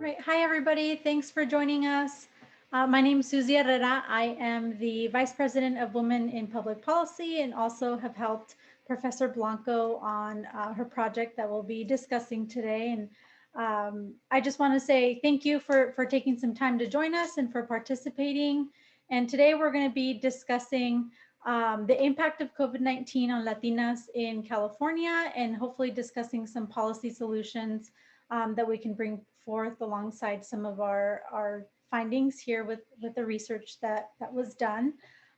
Right. Hi, everybody. Thanks for joining us. My name is Susie Herrera. I am the Vice President of Women in Public Policy and also have helped Professor Blanco on her project that we'll be discussing today. And I just want to say thank you for taking some time to join us and for participating. And today we're going to be discussing the impact of COVID-19 on Latinas in California and hopefully discussing some policy solutions that we can bring forth alongside some of our findings here with the research that was done.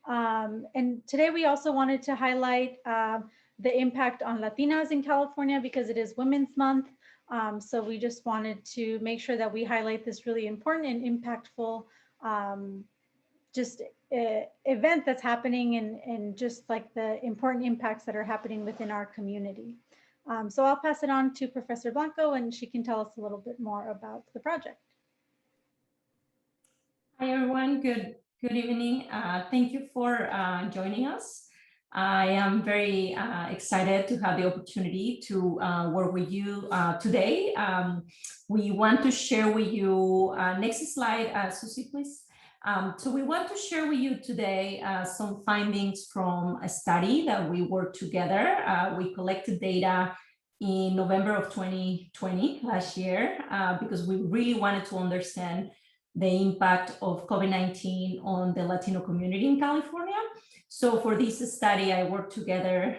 And today we also wanted to highlight the impact on Latinas in California because it is Women's Month. So we just wanted to make sure that we highlight this really important and impactful event that's happening and just like the important impacts that are happening within our community. So I'll pass it on to Professor Blanco and she can tell us a little bit more about the project. Hi, everyone. Good evening. Thank you for joining us. I am very excited to have the opportunity to work with you today. We want to share with you, next slide, Susie, please. So we want to share with you today some findings from a study that we worked together. We collected data in November of 2020, last year, because we really wanted to understand the impact of COVID-19 on the Latino community in California. So for this study, I worked together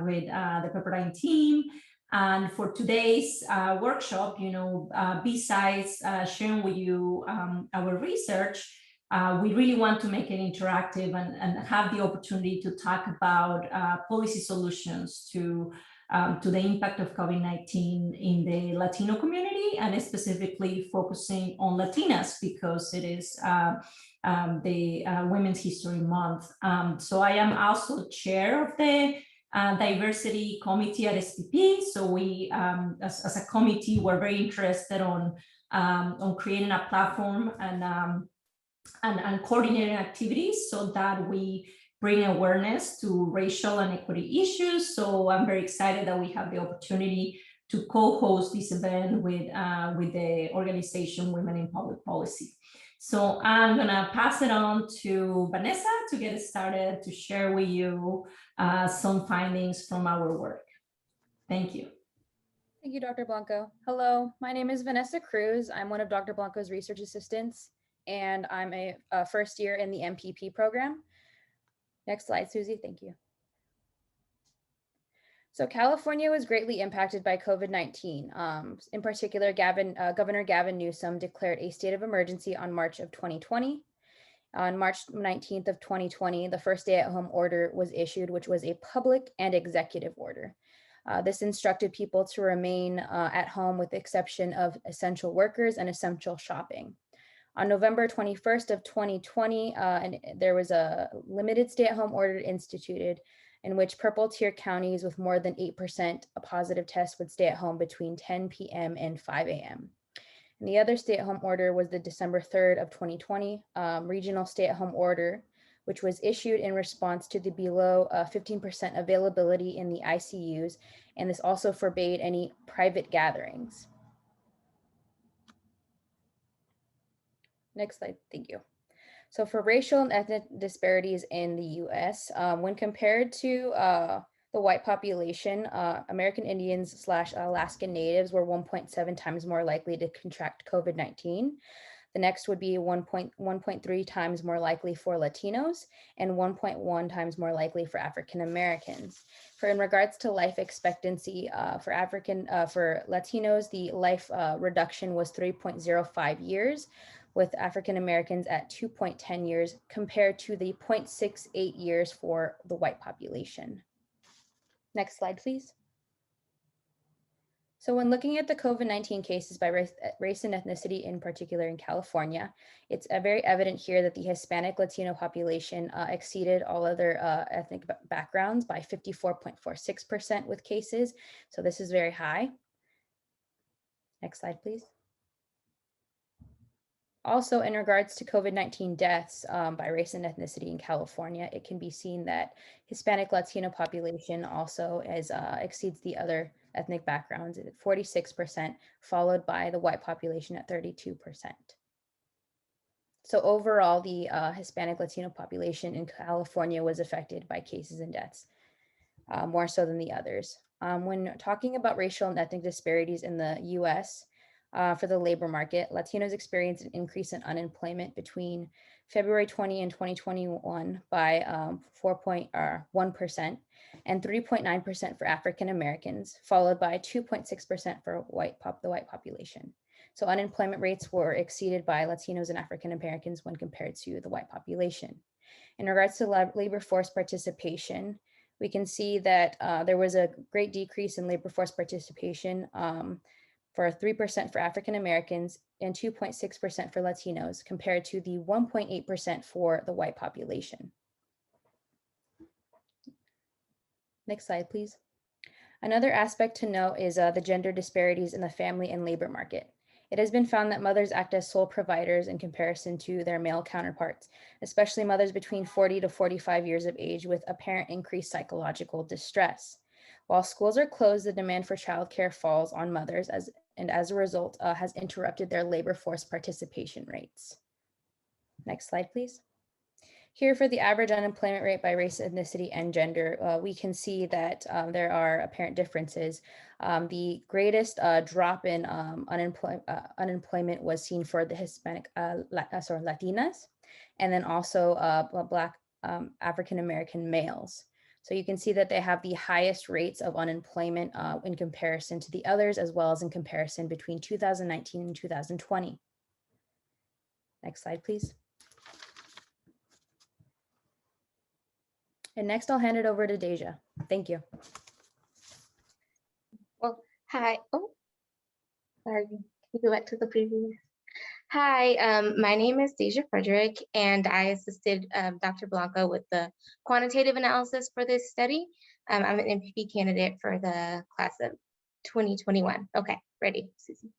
with the Pepperdine team. And for today's workshop, besides sharing with you our research, we really want to make it interactive and have the opportunity to talk about policy solutions to the impact of COVID-19 in the Latino community, and specifically focusing on Latinas because it is the Women's History Month. So I am also chair of the Diversity Committee at SPP. So we, as a committee, we're very interested on creating a platform and coordinating activities so that we bring awareness to racial and equity issues. So I'm very excited that we have the opportunity to co-host this event with the organization Women in Public Policy. So I'm gonna pass it on to Vanessa to get started to share with you some findings from our work. Thank you. Thank you, Dr. Blanco. Hello, my name is Vanessa Cruz. I'm one of Dr. Blanco's research assistants, and I'm a first year in the MPP program. Next slide, Susie, thank you. So California was greatly impacted by COVID-19. In particular, Governor Gavin Newsom declared a state of emergency on March of 2020. On March 19th of 2020, the first stay-at-home order was issued, which was a public and executive order. This instructed people to remain at home with the exception of essential workers and essential shopping. On November 21st of 2020, and there was a limited stay-at-home order instituted in which purple tier counties with more than 8% a positive test would stay at home between 10 p.m. and 5 a.m. And the other stay-at-home order was the December 3rd of 2020 regional stay-at-home order, which was issued in response to the below 15% availability in the ICUs, and this also forbade any private gatherings. Next slide, thank you. So for racial and ethnic disparities in the US, when compared to the white population, American Indians / Alaskan Natives were 1.7 times more likely to contract COVID-19. The next would be 1.3 times more likely for Latinos and 1.1 times more likely for African Americans. In regards to life expectancy for Latinos, the life reduction was 3.05 years, with African Americans at 2.10 years compared to the 0.68 years for the white population. Next slide, please. So when looking at the COVID-19 cases by race and ethnicity, in particular in California, it's very evident here that the Hispanic Latino population exceeded all other ethnic backgrounds by 54.46% with cases. So this is very high. Next slide, please. Also, in regards to COVID-19 deaths by race and ethnicity in California, it can be seen that Hispanic Latino population also exceeds the other ethnic backgrounds at 46%, followed by the white population at 32%. So overall, the Hispanic Latino population in California was affected by cases and deaths, more so than the others. When talking about racial and ethnic disparities in the US for the labor market, Latinos experienced an increase in unemployment between February 20 and 2021 by 4.1% and 3.9% for African Americans, followed by 2.6% for the white population. So unemployment rates were exceeded by Latinos and African Americans when compared to the white population. In regards to labor force participation, we can see that there was a great decrease in labor force participation for 3% for African Americans and 2.6% for Latinos, compared to the 1.8% for the white population. Next slide, please. Another aspect to note is the gender disparities in the family and labor market. It has been found that mothers act as sole providers in comparison to their male counterparts, especially mothers between 40 to 45 years of age with apparent increased psychological distress. While schools are closed, the demand for childcare falls on mothers and as a result has interrupted their labor force participation rates. Next slide, please. Here for the average unemployment rate by race, ethnicity, and gender, we can see that there are apparent differences. The greatest drop in unemployment was seen for the Hispanic, Latinas, and then also Black African American males. So you can see that they have the highest rates of unemployment in comparison to the others, as well as in comparison between 2019 and 2020. Next slide, please. And next, I'll hand it over to Deja. Thank you. Well, hi. Oh, sorry. Can you go back to the previous? Hi, my name is Deja Frederick, and I assisted Dr. Blanco with the quantitative analysis for this study. I'm an MPP candidate for the class of 2021. Okay, ready, Susie.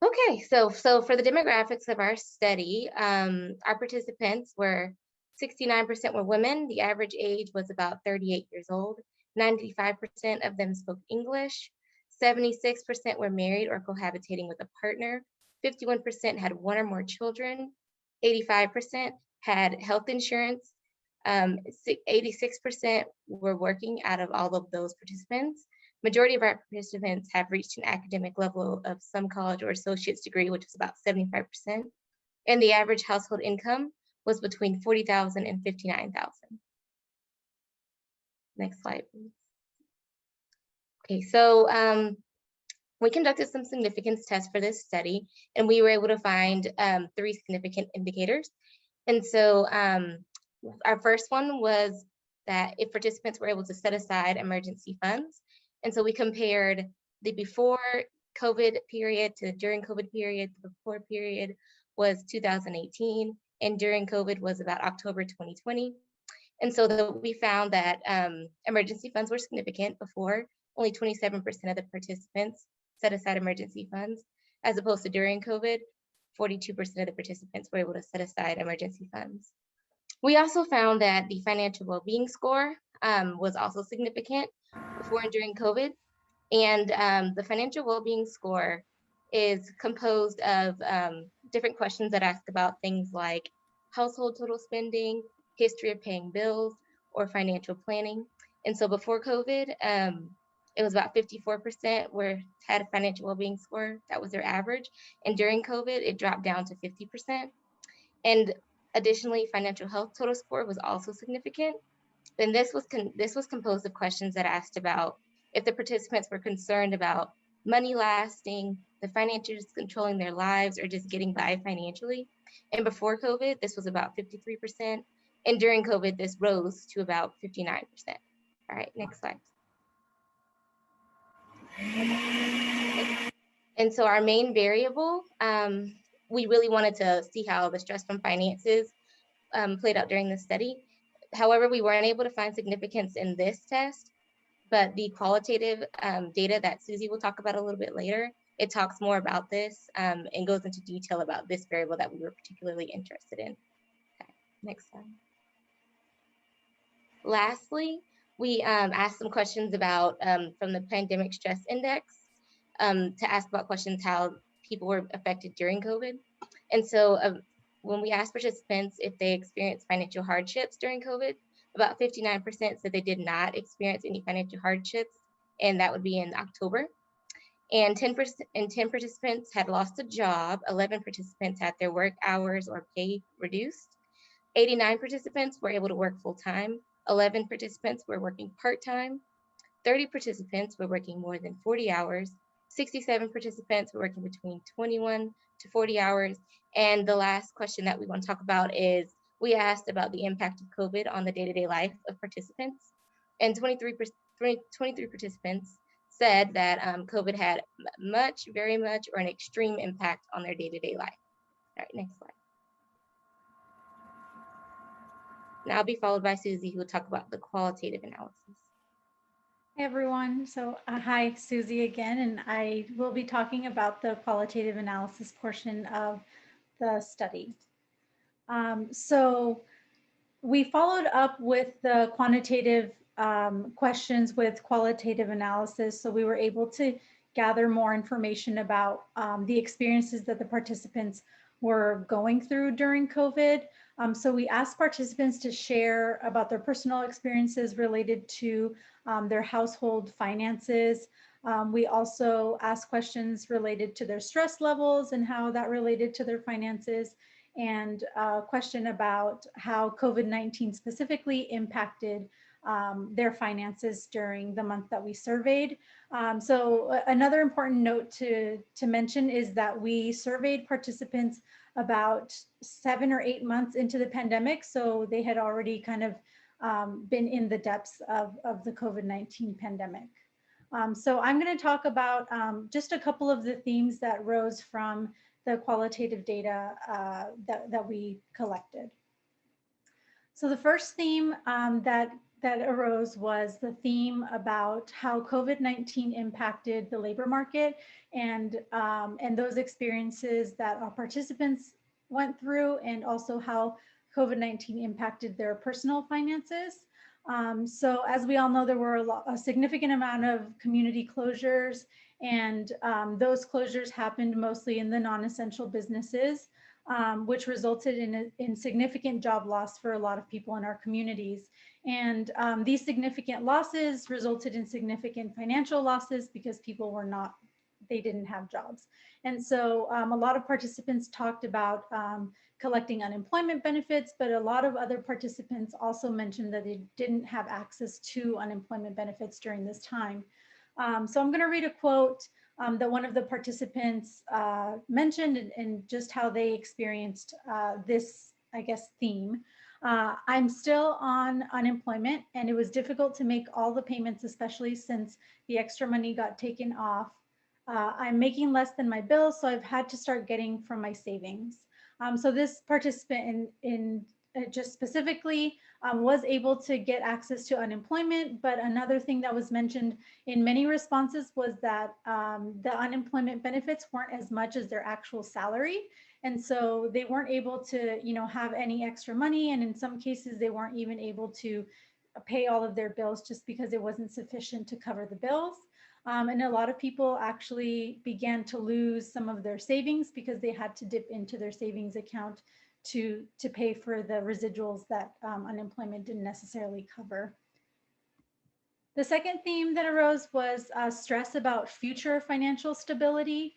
Okay, so for the demographics of our study, our participants were 69% were women. The average age was about 38 years old. 95% of them spoke English. 76% were married or cohabitating with a partner. 51% had one or more children. 85% had health insurance. 86% were working out of all of those participants. Majority of our participants have reached an academic level of some college or associate's degree, which is about 75%. And the average household income was between $40,000 and $59,000. Next slide, please. Okay, so we conducted some significance tests for this study, and we were able to find 3 significant indicators. And so our first one was that if participants were able to set aside emergency funds. And so we compared the before COVID period to the during COVID period. The before period was 2018, and during COVID was about October 2020. And so we found that emergency funds were significant before. Only 27% of the participants set aside emergency funds, as opposed to during COVID, 42% of the participants were able to set aside emergency funds. We also found that the financial well-being score was also significant before and during COVID. And the financial well-being score is composed of different questions that ask about things like household total spending, history of paying bills, or financial planning. And so before COVID, it was about 54% had a financial well-being score. That was their average. And during COVID, it dropped down to 50%. And additionally, financial health total score was also significant. And this was composed of questions that asked about if the participants were concerned about money lasting, the financiers controlling their lives, or just getting by financially. And before COVID, this was about 53%. And during COVID, this rose to about 59%. All right, next slide. And so our main variable, we really wanted to see how the stress from finances played out during the study. However, we weren't able to find significance in this test, but the qualitative data that Susie will talk about a little bit later, it talks more about this and goes into detail about this variable that we were particularly interested in. Okay, next slide. Lastly, We asked some questions about from the Pandemic Stress Index to ask about questions how people were affected during COVID. And so when we asked participants if they experienced financial hardships during COVID, about 59% said they did not experience any financial hardships, and that would be in October. And 10 participants had lost a job. 11 participants had their work hours or pay reduced. 89 participants were able to work full-time. 11 participants were working part-time. 30 participants were working more than 40 hours. 67 participants were working between 21 to 40 hours. And the last question that we want to talk about is, we asked about the impact of COVID on the day-to-day life of participants. And 23 participants said that COVID had much, very much, or an extreme impact on their day-to-day life. All right, next slide. Now I'll be followed by Susie, who will talk about the qualitative analysis. Hey everyone, so hi, Susie again, and I will be talking about the qualitative analysis portion of the study. So we followed up with the quantitative questions with qualitative analysis, so we were able to gather more information about the experiences that the participants were going through during COVID. So we asked participants to share about their personal experiences related to their household finances. We also asked questions related to their stress levels and how that related to their finances, and a question about how COVID-19 specifically impacted their finances during the month that we surveyed. So another important note to mention is that we surveyed participants about 7 or 8 months into the pandemic. So they had already kind of been in the depths of the COVID-19 pandemic. So I'm going to talk about just a couple of the themes that rose from the qualitative data that we collected. So the first theme that arose was the theme about how COVID-19 impacted the labor market and those experiences that our participants went through, and also how COVID-19 impacted their personal finances. So as we all know, there were a significant amount of community closures, and those closures happened mostly in the non-essential businesses, which resulted in significant job loss for a lot of people in our communities. And these significant losses resulted in significant financial losses because people were not, they didn't have jobs. And so a lot of participants talked about collecting unemployment benefits, but a lot of other participants also mentioned that they didn't have access to unemployment benefits during this time. So I'm going to read a quote that one of the participants mentioned, and just how they experienced this, I guess, theme. I'm still on unemployment, and it was difficult to make all the payments, especially since the extra money got taken off. I'm making less than my bills, so I've had to start getting from my savings. So this participant in just specifically was able to get access to unemployment, but another thing that was mentioned in many responses was that the unemployment benefits weren't as much as their actual salary. And so they weren't able to, have any extra money. And in some cases, they weren't even able to pay all of their bills just because it wasn't sufficient to cover the bills. And a lot of people actually began to lose some of their savings because they had to dip into their savings account to pay for the residuals that unemployment didn't necessarily cover. The second theme that arose was stress about future financial stability.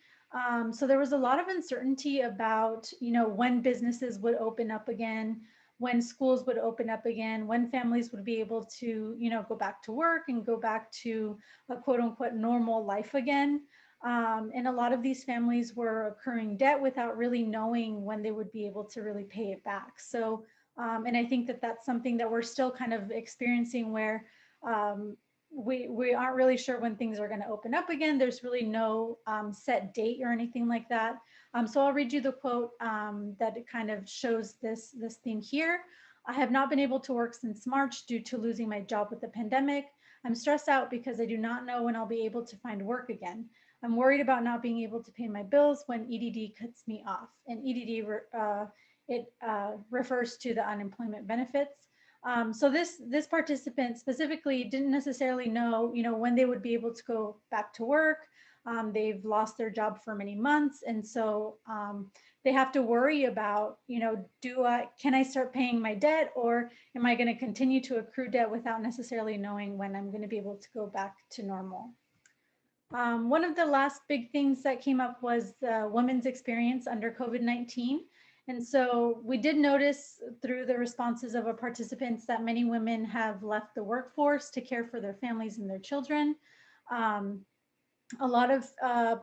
So there was a lot of uncertainty about, when businesses would open up again, when schools would open up again, when families would be able to, go back to work and go back to a quote unquote normal life again. And a lot of these families were accruing debt without really knowing when they would be able to really pay it back. So, and I think that that's something that we're still kind of experiencing, where we aren't really sure when things are going to open up again. There's really no set date or anything like that. So I'll read you the quote that it kind of shows this theme here. I have not been able to work since March due to losing my job with the pandemic. I'm stressed out because I do not know when I'll be able to find work again. I'm worried about not being able to pay my bills when EDD cuts me off. And EDD, refers to the unemployment benefits. So this participant specifically didn't necessarily know, when they would be able to go back to work. They've lost their job for many months, and so they have to worry about, can I start paying my debt, or am I going to continue to accrue debt without necessarily knowing when I'm going to be able to go back to normal? One of the last big things that came up was the women's experience under COVID-19. And so we did notice through the responses of our participants that many women have left the workforce to care for their families and their children. A lot of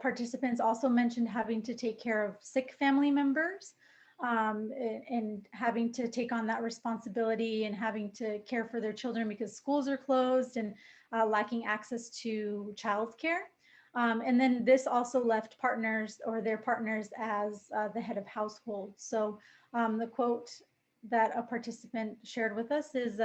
participants also mentioned having to take care of sick family members, and having to take on that responsibility and having to care for their children because schools are closed and lacking access to childcare. And then this also left partners or their partners as the head of household. So the quote that a participant shared with us is,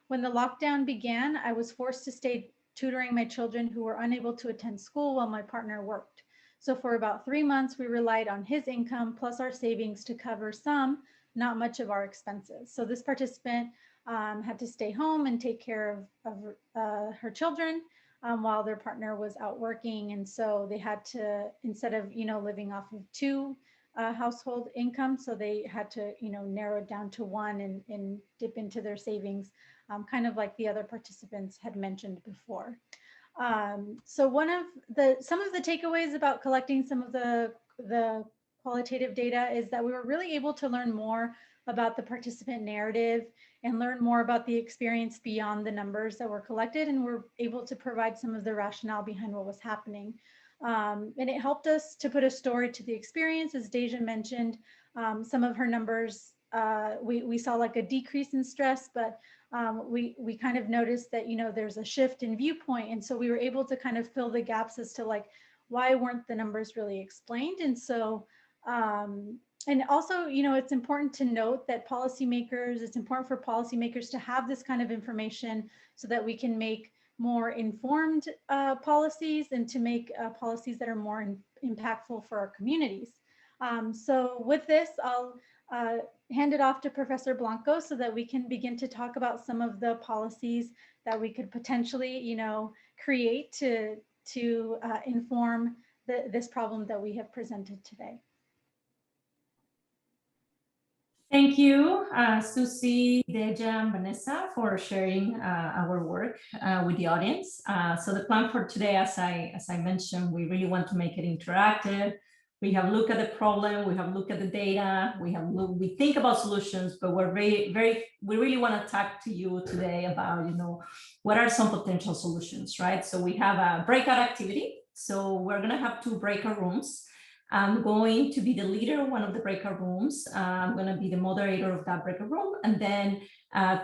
when the lockdown began, I was forced to stay tutoring my children who were unable to attend school while my partner worked. So for about 3 months, we relied on his income plus our savings to cover some, not much of our expenses. So this participant had to stay home and take care of her children while their partner was out working. And so they had to, instead of, living off of two household income, so they had to, narrow it down to one and dip into their savings, kind of like the other participants had mentioned before. So some of the takeaways about collecting some of the qualitative data is that we were really able to learn more about the participant narrative and learn more about the experience beyond the numbers that were collected, and we're able to provide some of the rationale behind what was happening. And it helped us to put a story to the experience. As Deja mentioned, some of her numbers, we saw like a decrease in stress, but we kind of noticed that, there's a shift in viewpoint. And so we were able to kind of fill the gaps as to like, why weren't the numbers really explained? And so, and also, it's important to note that it's important for policymakers to have this kind of information so that we can make more informed policies and to make policies that are more impactful for our communities. So with this, I'll hand it off to Professor Blanco so that we can begin to talk about some of the policies that we could potentially, create to inform this problem that we have presented today. Thank you, Susie, Deja, and Vanessa for sharing our work with the audience. So the plan for today, as I mentioned, we really want to make it interactive. We have looked at the problem, we have looked at the data, we think about solutions, but we really want to talk to you today about, what are some potential solutions, right? So we have a breakout activity. So we're going to have 2 breakout rooms. I'm going to be the leader of one of the breakout rooms. I'm going to be the moderator of that breakout room. And then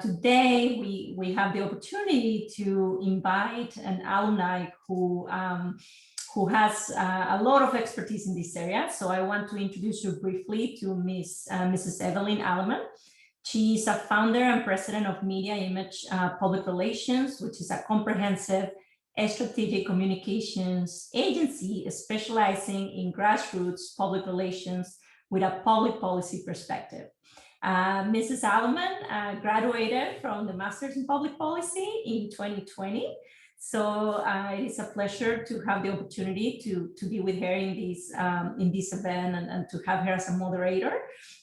today we have the opportunity to invite an alumni who has a lot of expertise in this area. So I want to introduce you briefly to Mrs. Evelyn Alleman. She's a founder and president of Media Image Public Relations, which is a comprehensive strategic communications agency specializing in grassroots public relations with a public policy perspective. Mrs. Alleman graduated from the Master's in Public Policy in 2020. So it is a pleasure to have the opportunity to be with her in this event and to have her as a moderator.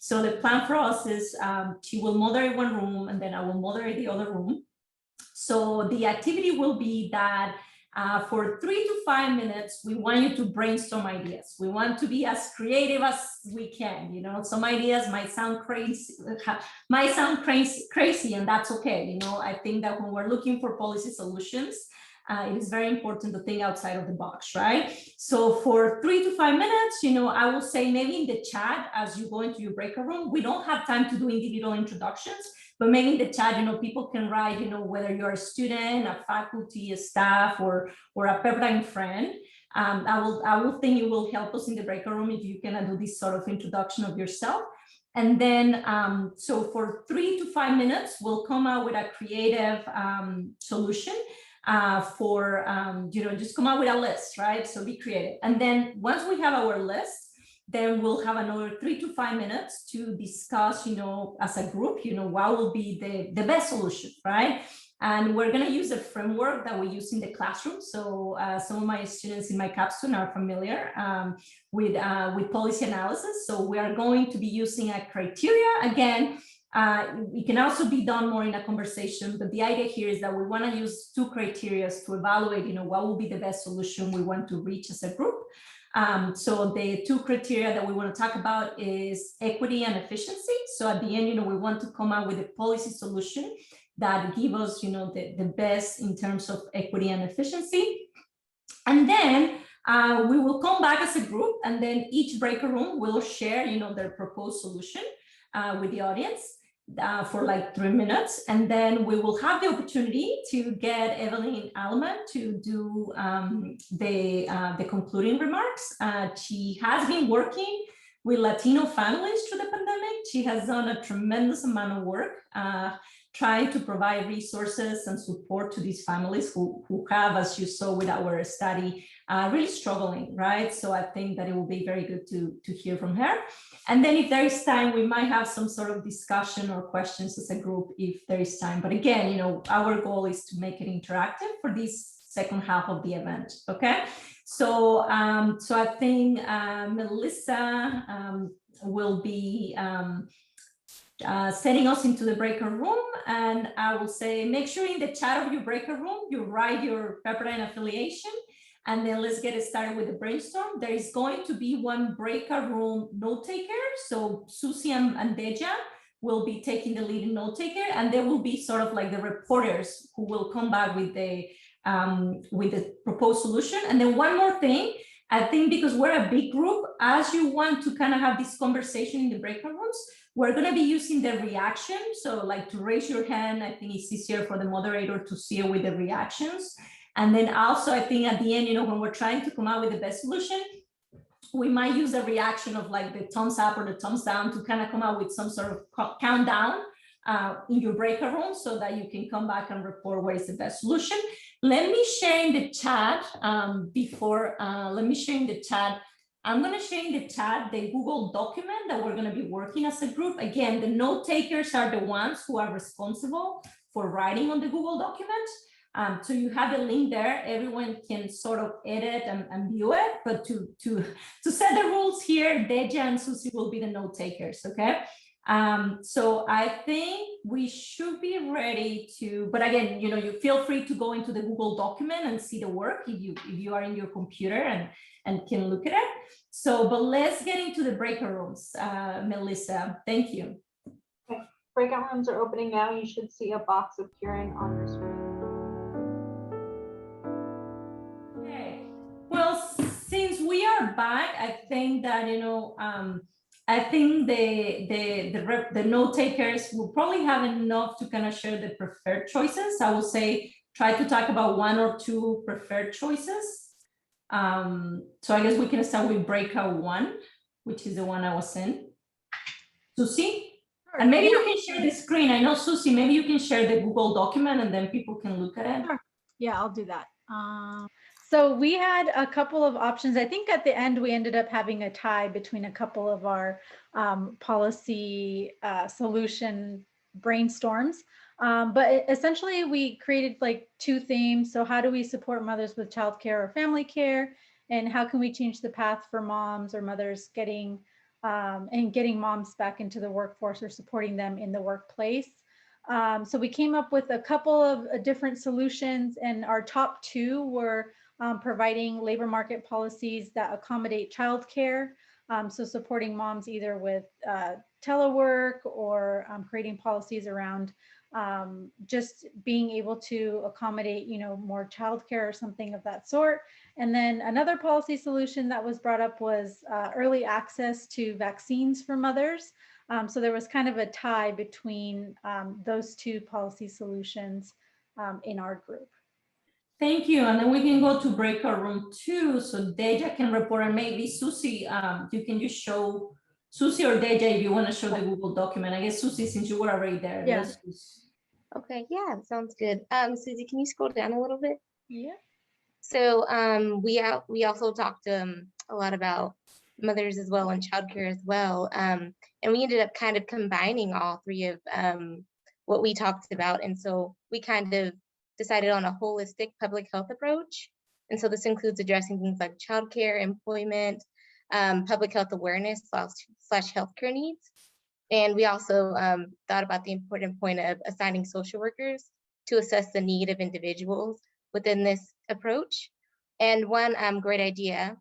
So the plan for us is she will moderate one room and then I will moderate the other room. So the activity will be that for 3 to 5 minutes, we want you to brainstorm ideas. We want to be as creative as we can. Some ideas might sound crazy, and that's okay. I think that when we're looking for policy solutions, it is very important to think outside of the box, right? So for 3 to 5 minutes, I will say maybe in the chat as you go into your breakout room, we don't have time to do individual introductions, but maybe in the chat, people can write, whether you're a student, a faculty, a staff, or a Pepperdine friend. I will think it will help us in the breakout room if you can do this sort of introduction of yourself. And then, so for 3 to 5 minutes, we'll come out with a creative solution just come out with a list, right? So be creative. And then once we have our list, Then we'll have another 3 to 5 minutes to discuss, as a group, what will be the best solution, right? And we're going to use a framework that we use in the classroom. So some of my students in my capstone are familiar with policy analysis. So we are going to be using a criteria. Again, it can also be done more in a conversation, but the idea here is that we want to use 2 criteria to evaluate, what will be the best solution we want to reach as a group. So the 2 criteria that we want to talk about is equity and efficiency. So at the end, we want to come up with a policy solution that give us, the best in terms of equity and efficiency. And then we will come back as a group, and then each breakout room will share, their proposed solution with the audience for like 3 minutes. And then we will have the opportunity to get Evelyn Alleman to do the concluding remarks. She has been working with Latino families through the pandemic. She has done a tremendous amount of work trying to provide resources and support to these families who have, as you saw with our study, really struggling, right? So I think that it will be very good to hear from her. And then if there is time, we might have some sort of discussion or questions as a group if there is time. But again, our goal is to make it interactive for this second half of the event, okay? So, so I think Melissa will be sending us into the breakout room, and I will say, make sure in the chat of your breakout room, you write your Pepperdine affiliation, and then let's get started with the brainstorm. There is going to be one breakout room note taker. So Susie and Deja will be taking the lead in note taker, and they will be sort of like the reporters who will come back with the proposed solution. And then one more thing, I think because we're a big group, as you want to kind of have this conversation in the breakout rooms, we're going to be using the reaction. So like to raise your hand, I think it's easier for the moderator to see it with the reactions. And then also, I think at the end, when we're trying to come out with the best solution, we might use a reaction of like the thumbs up or the thumbs down to kind of come out with some sort of countdown in your breakout room so that you can come back and report what is the best solution. Let me share in the chat I'm going to share in the chat the Google document that we're going to be working as a group. Again, the note takers are the ones who are responsible for writing on the Google document. So you have the link there. Everyone can sort of edit and view it. But to set the rules here, Deja and Susie will be the note takers, okay? So I think we should be ready to, but again, you feel free to go into the Google document and see the work if you are in your computer and can look at it. So, but let's get into the breakout rooms, Melissa. Thank you. Okay. Breakout rooms are opening now. You should see a box appearing on your screen. Okay. Well, since we are back, I think that I think the note takers will probably have enough to kind of share the preferred choices. I will say try to talk about 1 or 2 preferred choices. So I guess we can start with breakout 1, which is the one I was in. Susie? Sure. And maybe you can share the screen. I know, Susie, maybe you can share the Google document and then people can look at it. Sure. Yeah, I'll do that. So we had a couple of options. I think at the end, we ended up having a tie between a couple of our policy solution brainstorms. But essentially, we created like 2 themes. So how do we support mothers with childcare or family care? And how can we change the path for moms or mothers getting moms back into the workforce or supporting them in the workplace? So we came up with a couple of different solutions, and our top 2 were providing labor market policies that accommodate childcare. So supporting moms either with telework or creating policies around just being able to accommodate, more childcare or something of that sort. And then another policy solution that was brought up was early access to vaccines for mothers. So there was kind of a tie between those 2 policy solutions in our group. Thank you. And then we can go to breakout room 2. So Deja can report, and maybe Susie, you can just show Susie or Deja if you want to show the Google document. I guess Susie, since you were already there. Yeah. Okay, yeah, sounds good. Susie, can you scroll down a little bit? Yeah. So we also talked a lot about mothers as well and childcare as well. And we ended up kind of combining all three of what we talked about. And so we kind of decided on a holistic public health approach. And so this includes addressing things like childcare, employment, public health awareness slash healthcare needs. And we also thought about the important point of assigning social workers to assess the need of individuals within this approach. And one great idea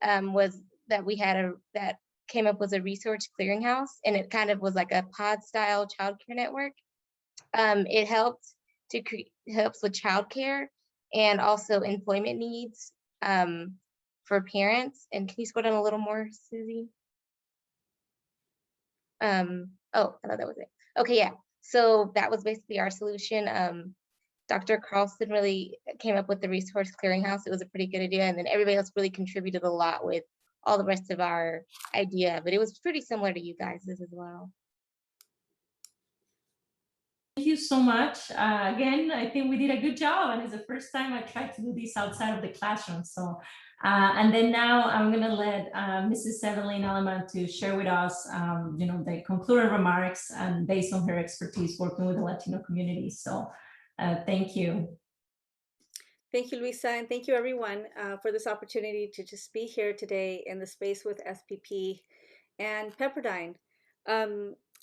was that we had that came up was a resource clearinghouse, and it kind of was like a pod style childcare network. It helps with childcare and also employment needs for parents. And can you scroll down a little more, Susie? Oh, I thought that was it. Okay, yeah. So that was basically our solution. Dr. Carlson really came up with the resource clearinghouse. It was a pretty good idea. And then everybody else really contributed a lot with all the rest of our idea, but it was pretty similar to you guys as well. Thank you so much. Again, I think we did a good job, and it's the first time I tried to do this outside of the classroom. So, and then now I'm going to let Mrs. Evelyn Aleman to share with us, the concluding remarks, and based on her expertise working with the Latino community. So, thank you. Thank you, Luisa, and thank you everyone for this opportunity to just be here today in the space with SPP and Pepperdine.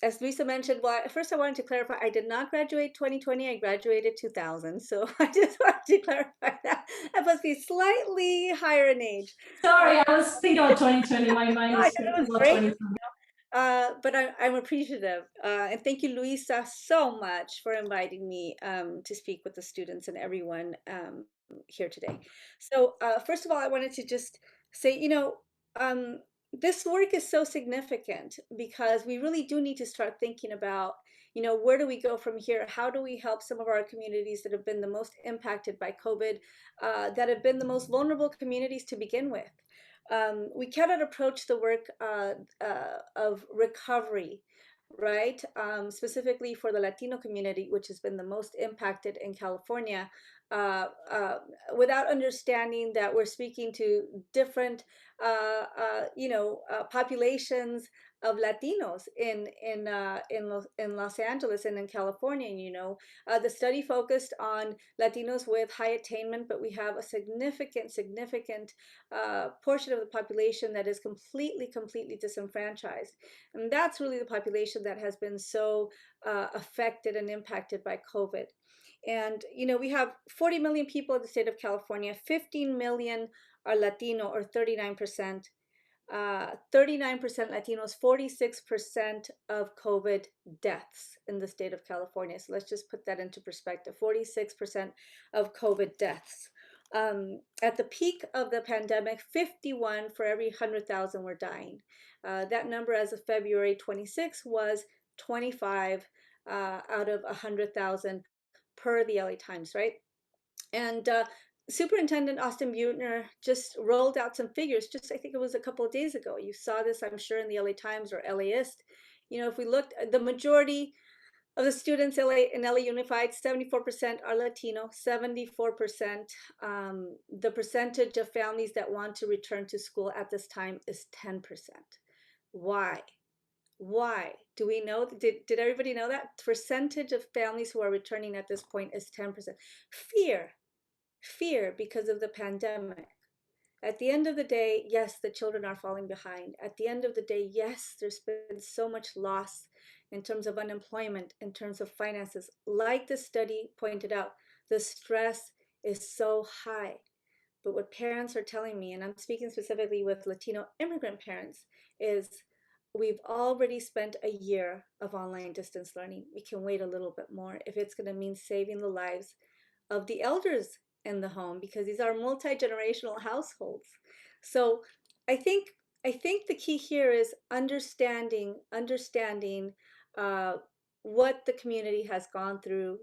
As Luisa mentioned, well, first I wanted to clarify, I did not graduate 2020, I graduated 2000. So I just wanted to clarify that. I must be slightly higher in age. Sorry, I was thinking about 2020, my mind is great. But I'm appreciative. And thank you, Luisa, so much for inviting me to speak with the students and everyone here today. So first of all, I wanted to just say, this work is so significant because we really do need to start thinking about, where do we go from here? How do we help some of our communities that have been the most impacted by COVID, that have been the most vulnerable communities to begin with? We cannot approach the work of recovery, right? Specifically for the Latino community, which has been the most impacted in California, without understanding that we're speaking to different, populations of Latinos in Los Angeles and in California. The study focused on Latinos with high attainment, but we have a significant portion of the population that is completely disenfranchised, and that's really the population that has been so affected and impacted by COVID. And we have 40 million people in the state of California. 15 million are Latino, or 39%. 39% Latinos, 46% of COVID deaths in the state of California. So let's just put that into perspective. 46% of COVID deaths. At the peak of the pandemic, 51 for every 100,000 were dying. That number as of February 26 was 25 out of 100,000 per the LA Times, right? And Superintendent Austin Buettner just rolled out some figures, I think it was a couple of days ago. You saw this, I'm sure, in the LA Times or LAist. If we looked at the majority of the students in LA Unified, 74% are Latino, 74%. The percentage of families that want to return to school at this time is 10%. Why? Do we know? Did everybody know that? Percentage of families who are returning at this point is 10%. Fear because of the pandemic. At the end of the day, yes, the children are falling behind. At the end of the day, yes, there's been so much loss in terms of unemployment, in terms of finances. Like the study pointed out, the stress is so high. But what parents are telling me, and I'm speaking specifically with Latino immigrant parents, is we've already spent a year of online distance learning. We can wait a little bit more if it's going to mean saving the lives of the elders in the home, because these are multi-generational households. So I think the key here is understanding what the community has gone through,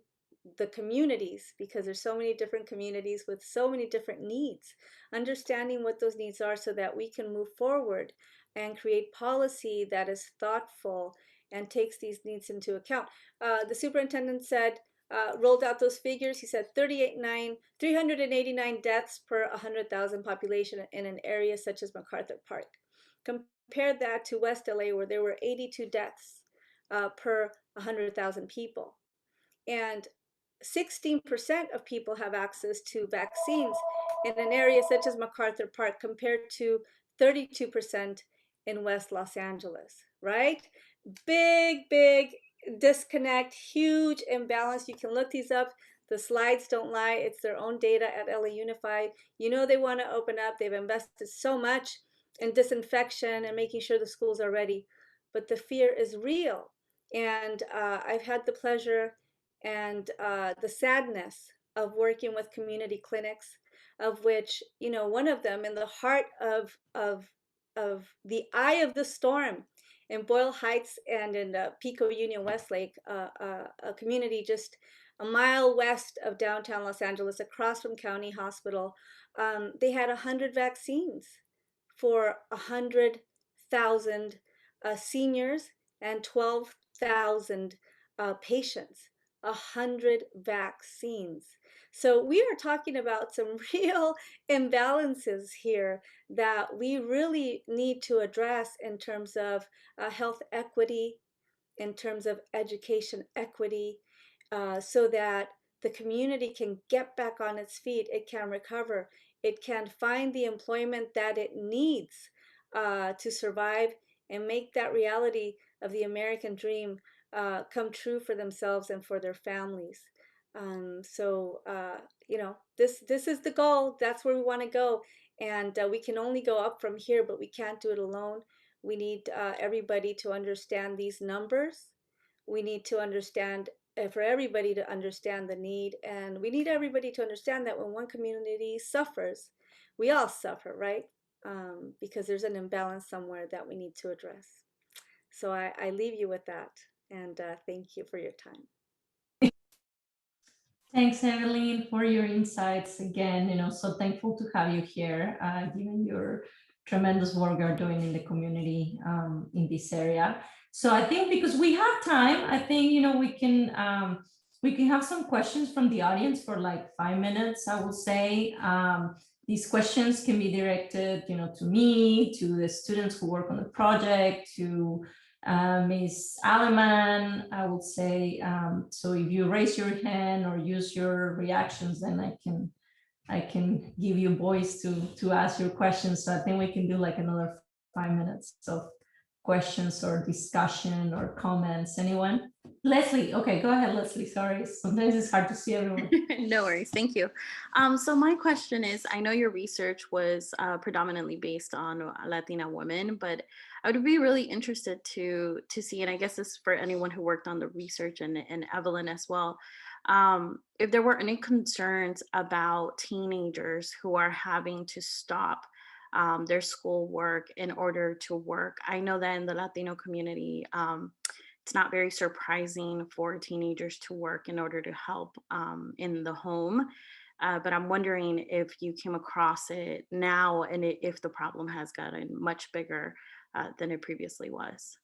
the communities, because there's so many different communities with so many different needs, understanding what those needs are so that we can move forward and create policy that is thoughtful and takes these needs into account. The superintendent said rolled out those figures. He said 389 deaths per 100,000 population in an area such as MacArthur Park. Compare that to West LA, where there were 82 deaths per 100,000 people. And 16% of people have access to vaccines in an area such as MacArthur Park compared to 32% in West Los Angeles, right? Big disconnect, huge imbalance. You can look these up. The slides don't lie. It's their own data at LA Unified. You know they want to open up. They've invested so much in disinfection and making sure the schools are ready. But the fear is real. And I've had the pleasure and the sadness of working with community clinics, of which, you know, one of them in the heart of the eye of the storm in Boyle Heights and in Pico Union Westlake, a community just a mile west of downtown Los Angeles, across from County Hospital. They had 100 vaccines for 100,000 seniors and 12,000 patients. 100 vaccines. So we are talking about some real imbalances here that we really need to address in terms of health equity, in terms of education equity, so that the community can get back on its feet, it can recover, it can find the employment that it needs to survive and make that reality of the American dream come true for themselves and for their families. You know, this is the goal. That's where we want to go. And we can only go up from here, but we can't do it alone. We need everybody to understand these numbers. We need to understand, for everybody to understand the need. And we need everybody to understand that when one community suffers, we all suffer, right? Because there's an imbalance somewhere that we need to address. So I leave you with that. And thank you for your time. Thanks, Evelyn, for your insights again. You know, so thankful to have you here, given your tremendous work you're doing in the community in this area. So I think because we have time, I think, you know, we can have some questions from the audience for like 5 minutes, I will say. These questions can be directed, you know, to me, to the students who work on the project, to Ms. Aleman, I would say. So if you raise your hand or use your reactions, then I can give you voice to ask your questions. So I think we can do like another 5 minutes of questions or discussion or comments. Anyone? Leslie, okay, go ahead, Leslie. Sorry, sometimes it's hard to see everyone. No worries, thank you. So my question is, I know your research was predominantly based on Latina women, but I would be really interested to see, and I guess this is for anyone who worked on the research and Evelyn as well, if there were any concerns about teenagers who are having to stop their schoolwork in order to work. I know that in the Latino community, it's not very surprising for teenagers to work in order to help in the home. But I'm wondering if you came across it now and if the problem has gotten much bigger than it previously was.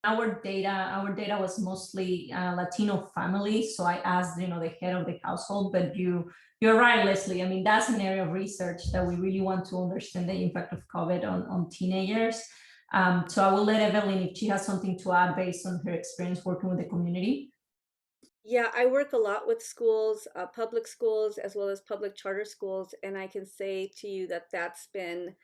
Our data was mostly Latino families. So I asked, you know, the head of the household, but you're right, Leslie. I mean, that's an area of research that we really want to understand the impact of COVID on teenagers. So I will let Evelyn, if she has something to add based on her experience working with the community. Yeah, I work a lot with schools, public schools, as well as public charter schools. And I can say to you that that's been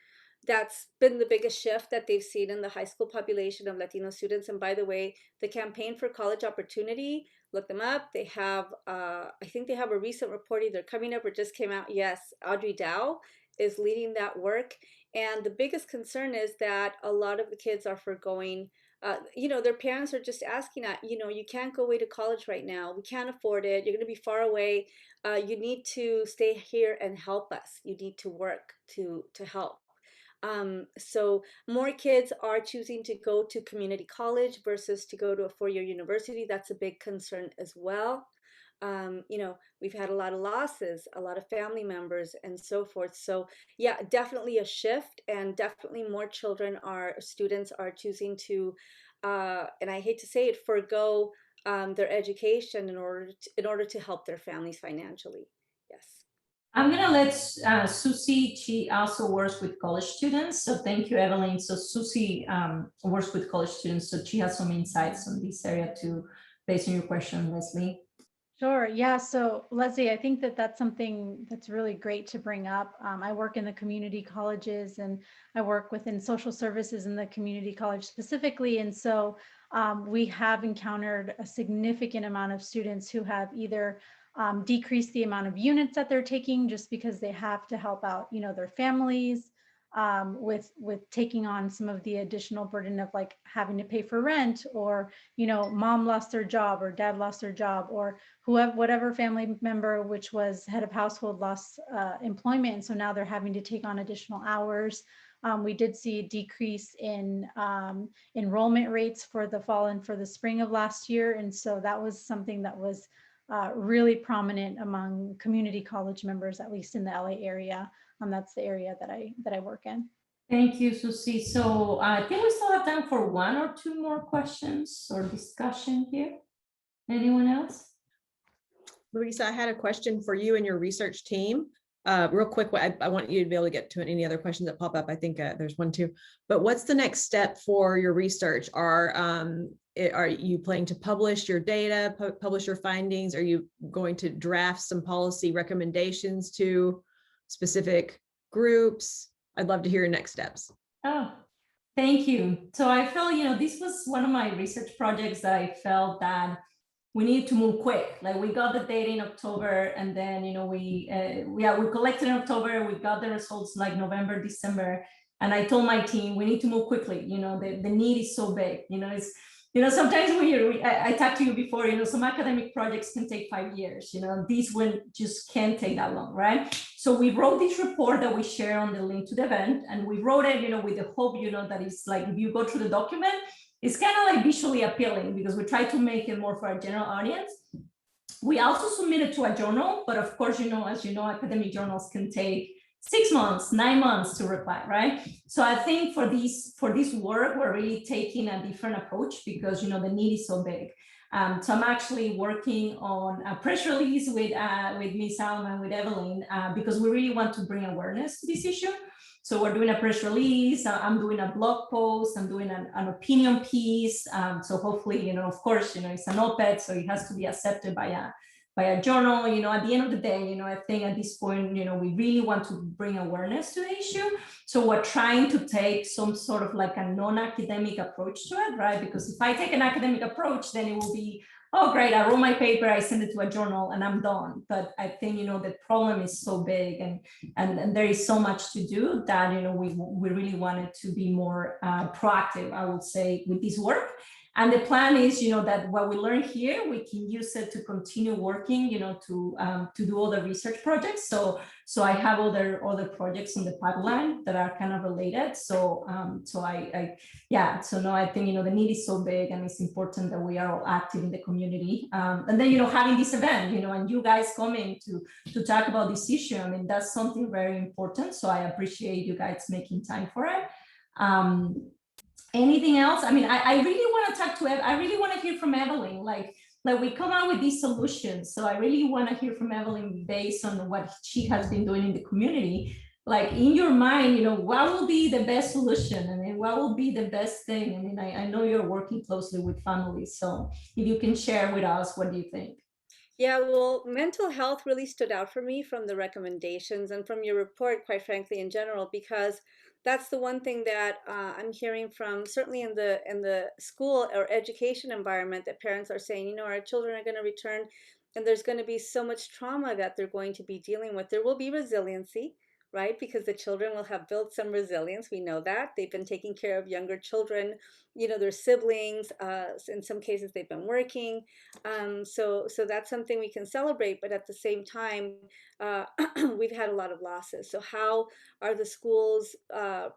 the biggest shift that they've seen in the high school population of Latino students. And by the way, the Campaign for College Opportunity, look them up. They have, I think they have a recent report either coming up or just came out. Yes, Audrey Dow is leading that work. And the biggest concern is that a lot of the kids are forgoing, you know, their parents are just asking, you know, you can't go away to college right now. We can't afford it. You're going to be far away. You need to stay here and help us. You need to work to help. So more kids are choosing to go to community college versus to go to a four-year university. That's a big concern as well. You know, we've had a lot of losses, a lot of family members and so forth. So yeah, definitely a shift, and definitely more students are choosing to, and I hate to say it, forgo their education in order to help their families financially. Yes. I'm gonna let Susie, she also works with college students. So thank you, Evelyn. So Susie works with college students, so she has some insights on this area too, based on your question, Leslie. Sure. Yeah. So Leslie, I think that that's something that's really great to bring up. I work in the community colleges and I work within social services in the community college specifically. And so we have encountered a significant amount of students who have either decreased the amount of units that they're taking just because they have to help out, their families with taking on some of the additional burden of like having to pay for rent, or mom lost their job or dad lost their job, or whatever family member which was head of household lost employment, and so now they're having to take on additional hours. We did see a decrease in enrollment rates for the fall and for the spring of last year, and so that was something that was really prominent among community college members, at least in the LA area. That's the area that I work in. Thank you, Susie. So I think we still have time for one or two more questions or discussion here. Anyone else? Larissa, I had a question for you and your research team. Real quick, I want you to be able to get to any other questions that pop up. I think there's one too. But what's the next step for your research? Are you planning to publish your data, publish your findings? Are you going to draft some policy recommendations to specific groups? I'd love to hear your next steps. Oh, thank you. So I felt, this was one of my research projects that I felt that we needed to move quick. Like we got the data in October, and then, we collected in October, we got the results like November, December. And I told my team, we need to move quickly. The need is so big, sometimes I talked to you before, some academic projects can take 5 years, these one just can't take that long, right? So we wrote this report that we share on the link to the event, and we wrote it, with the hope, that it's like, if you go through the document, it's kind of like visually appealing because we try to make it more for our general audience. We also submitted to a journal, but of course, as you know, academic journals can take 6 months, 9 months to reply, right? So I think for this work, we're really taking a different approach because, the need is so big. So I'm actually working on a press release with Ms. Alma, with Evelyn, because we really want to bring awareness to this issue. So we're doing a press release, I'm doing a blog post, I'm doing an opinion piece. So hopefully, of course, it's an op-ed, so it has to be accepted by a journal. At the end of the day, I think at this point, we really want to bring awareness to the issue. So we're trying to take some sort of like a non-academic approach to it, right? Because if I take an academic approach, then it will be, oh, great, I wrote my paper, I send it to a journal and I'm done. But I think, the problem is so big and there is so much to do that, we really wanted to be more proactive, I would say, with this work. And the plan is, that what we learn here, we can use it to continue working, to do other research projects. So I have other projects in the pipeline that are kind of related. So so no, I think, the need is so big and it's important that we are all active in the community. And then, having this event, and you guys coming to talk about this issue, I mean, that's something very important. So I appreciate you guys making time for it. Anything else? I mean, I really want to talk to I really want to hear from Evelyn, like we come out with these solutions. So I really want to hear from Evelyn based on what she has been doing in the community. Like in your mind, what will be the best solution? I mean, what will be the best thing? I mean, I know you're working closely with families. So if you can share with us, what do you think? Yeah, well, mental health really stood out for me from the recommendations and from your report, quite frankly, in general, because that's the one thing that I'm hearing from, certainly in the school or education environment, that parents are saying, our children are going to return and there's going to be so much trauma that they're going to be dealing with. There will be resiliency, right? Because the children will have built some resilience. We know that. They've been taking care of younger children, their siblings. In some cases, they've been working. So that's something we can celebrate. But at the same time, we've had a lot of losses. So how are the schools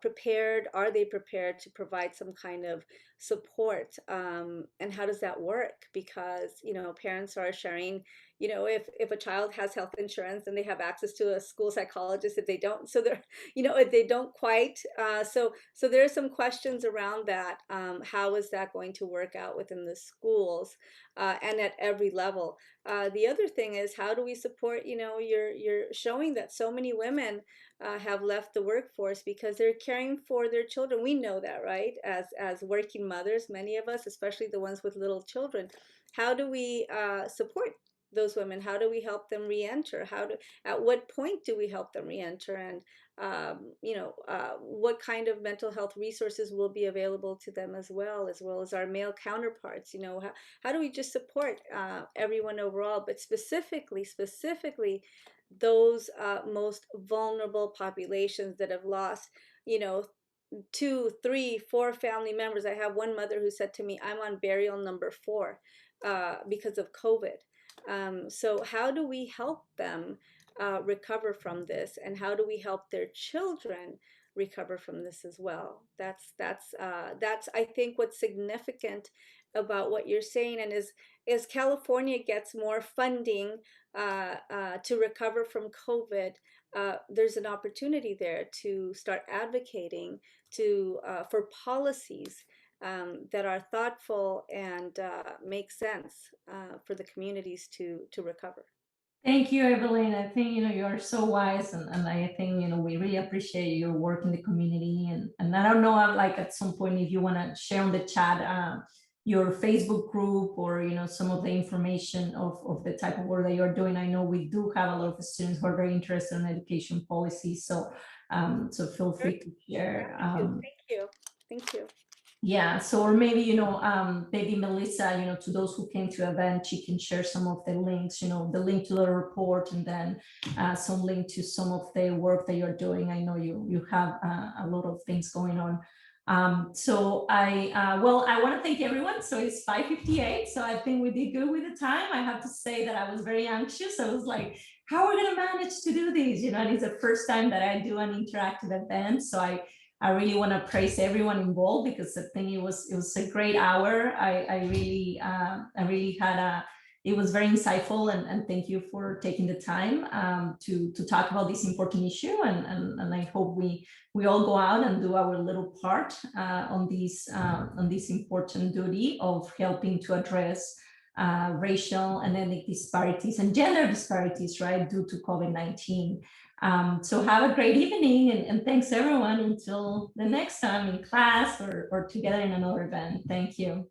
prepared? Are they prepared to provide some kind of support? And how does that work? Because, parents are sharing, if a child has health insurance and they have access to a school psychologist, if they don't, so they're, if they don't quite, so there are some questions around that. How is that going to work out within the schools and at every level? The other thing is, how do we support, you're showing that so many women have left the workforce because they're caring for their children. We know that, right? As working mothers, many of us, especially the ones with little children, how do we support those women? How do we help them re-enter? At what point do we help them re-enter? And what kind of mental health resources will be available to them as well as our male counterparts? How do we just support everyone overall, but specifically those most vulnerable populations that have lost, 2, 3, 4 family members. I have one mother who said to me, I'm on burial number 4 because of COVID. So how do we help them recover from this, and how do we help their children recover from this as well? That's I think what's significant about what you're saying, and as California gets more funding to recover from COVID, there's an opportunity there to start advocating for policies that are thoughtful and make sense for the communities to recover. Thank you, Evelyn. I think, you are so wise, and I think, we really appreciate your work in the community. And I don't know, like at some point, if you want to share on the chat your Facebook group, or, some of the information of the type of work that you're doing. I know we do have a lot of students who are very interested in education policy. So feel free to share. Thank you. Yeah, so, or maybe, maybe Melissa, to those who came to the event, she can share some of the links, the link to the report, and then some link to some of the work that you're doing. I know you have a lot of things going on. So I want to thank everyone. So it's 5:58. So I think we did good with the time. I have to say that I was very anxious. I was like, how are we going to manage to do this? And it's the first time that I do an interactive event. So I really want to praise everyone involved, because I think it was a great hour. I really had it was very insightful, and thank you for taking the time to talk about this important issue. And I hope we all go out and do our little part on this important duty of helping to address racial and ethnic disparities and gender disparities, right, due to COVID-19. So have a great evening, and thanks everyone until the next time in class or together in another event. Thank you.